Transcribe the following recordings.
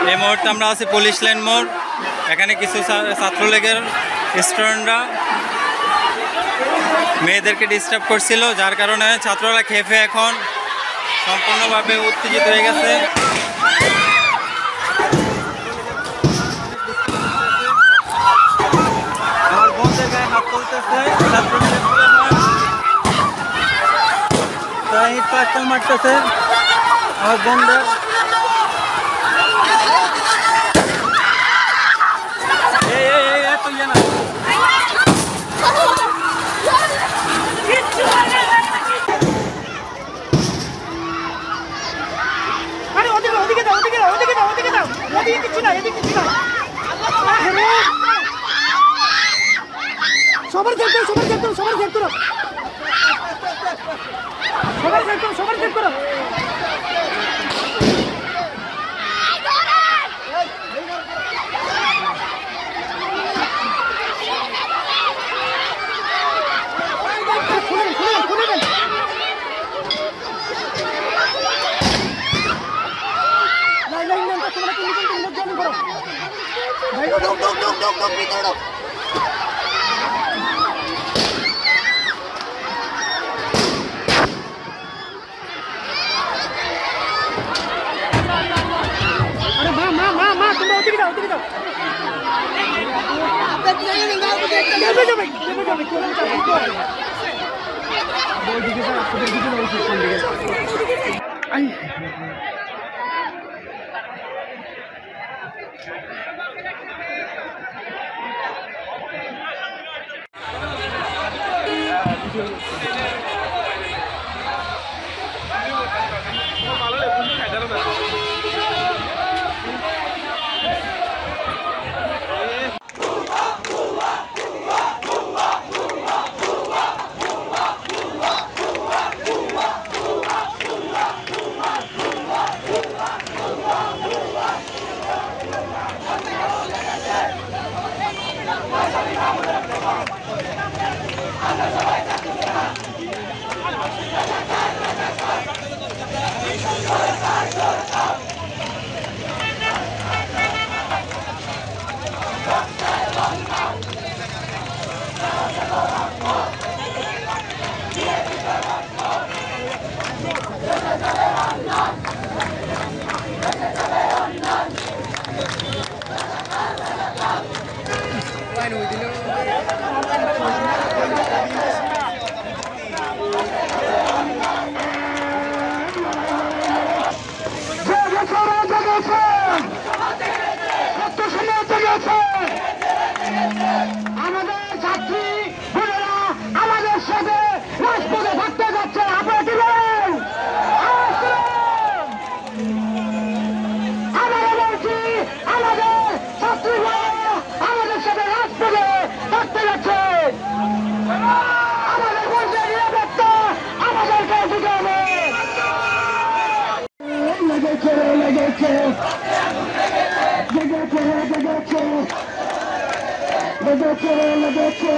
এই মুহূর্তে আমরা আছি পুলিশ লাইন মোড়। এখানে কিছু ছাত্রলীগের স্টুডেন্টরা মেয়েদেরকে ডিস্টার্ব করছিল, যার কারণে ছাত্ররা খেপে এখন সম্পূর্ণভাবে উত্তেজিত হয়ে গেছে। আমার বোনদের গায়ে হাত তুলতেছে, ইট পাটকেল মারতেছে আমার বোনদের। সবার চেক করো, সবার চেক করো, সবার চেক করো, সবার চেক করো, সবার চেক করো। আমাদের ছাত্রী বোনেরা আমাদের সাথে রাজপথে থাকতে যাচ্ছে, আপনারা কি বলেন? আমরা বলছি আমাদের ছাত্রী বোনেরা আমাদের সাথে রাজপথে থাকতে যাচ্ছে। আমাদের বলছে নিরাপত্তা আমাদেরকে দিতে হবে। লেগেছে লেগেছে লেগেছে লেগেছে লেগেছে লেগেছে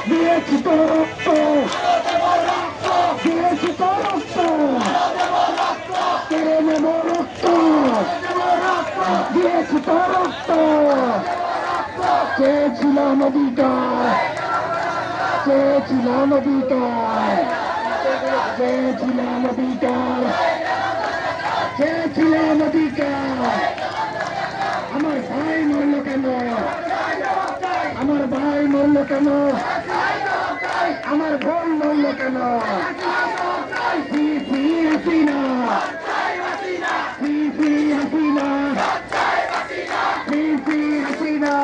দিয়েছি তো রক্ত, দিয়েছি তো রক্ত, কেড়ে নেব রক্ত, দিয়েছি তো রক্ত। চেয়েছিলাম অধিকার, চেয়েছিলাম অধিকার, চেয়েছিলাম অধিকার, চেয়েছিলাম অধিকার। আমার ভাই মরল কেন? আমার ভাই মরল কেন? আমার বোন মরল কেন? হাসিনা, হাসিনা, হাসিনা, হাসিনা,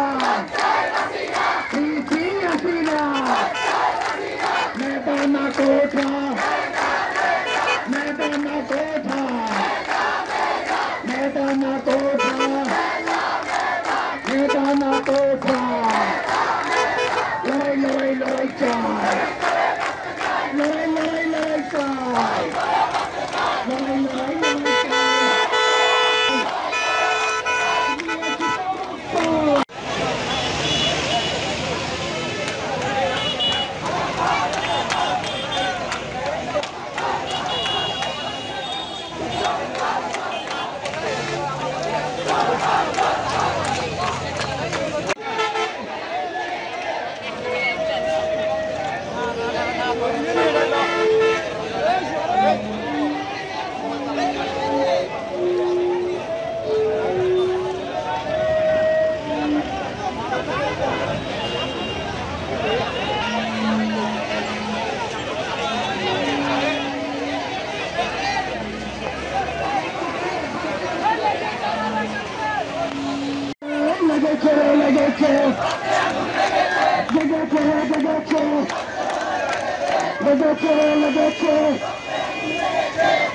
मैदाना कोठा, मैदाना कोठा, मैदाना कोठा, मैदाना कोठा। लड़ाई लड़ाई लड़ाई चाय, लड़ाई लड़ाई लड़ाई चाय। বছরে লেগেছে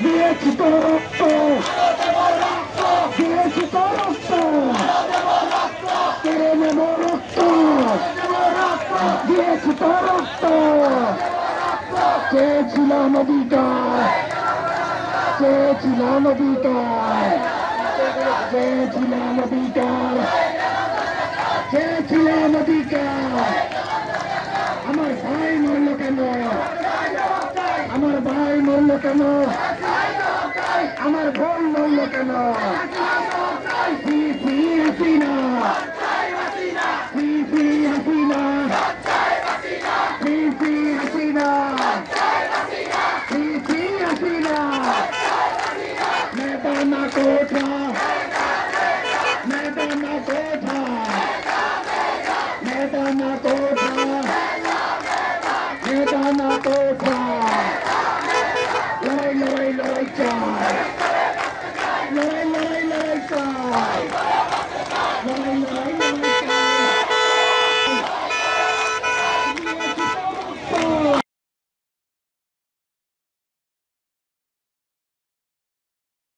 দিয়েছি তো রক্ত দিয়েছি তো রক্ত কেড়ে নেব রক্ত দিয়েছি তো রক্ত চেয়েছিলাম অধিকার চেয়েছিলাম অধিকার চেয়েছিলাম অধিকার চেয়েছিলাম অধিকার আমার ভাই মরল কেন আমার ভাই মরল কেন আমার বোন মরল কেন CC Hasina CC Hasina CC Hasina CC Hasina নেতা না কোঠা নেতা না কোঠা নেতা না কোঠা নেতা না কোঠা লড়াই লড়াই লড়াই চাই লড়াই লড়াই